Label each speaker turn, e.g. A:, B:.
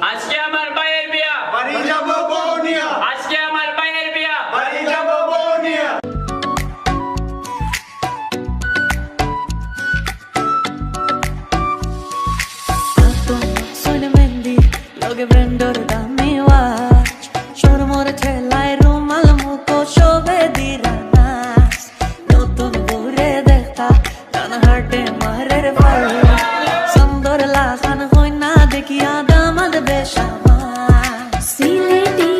A: আজকে আমার ভাইয়ের বিয়া,
B: বাড়ি যাবো বউনিয়া।
A: আজকে আমার ভাইয়ের বিয়া,
B: বাড়ি যাবো বউনিয়া।
C: Soy de Mendy, lo que prendo da mi watch. Shoro more thelai rumal muko shobe diranas. No tu dure dekhta, lana harte mahrer fal. Sandor la khan hoy na dekhiya damad beshama. Sileti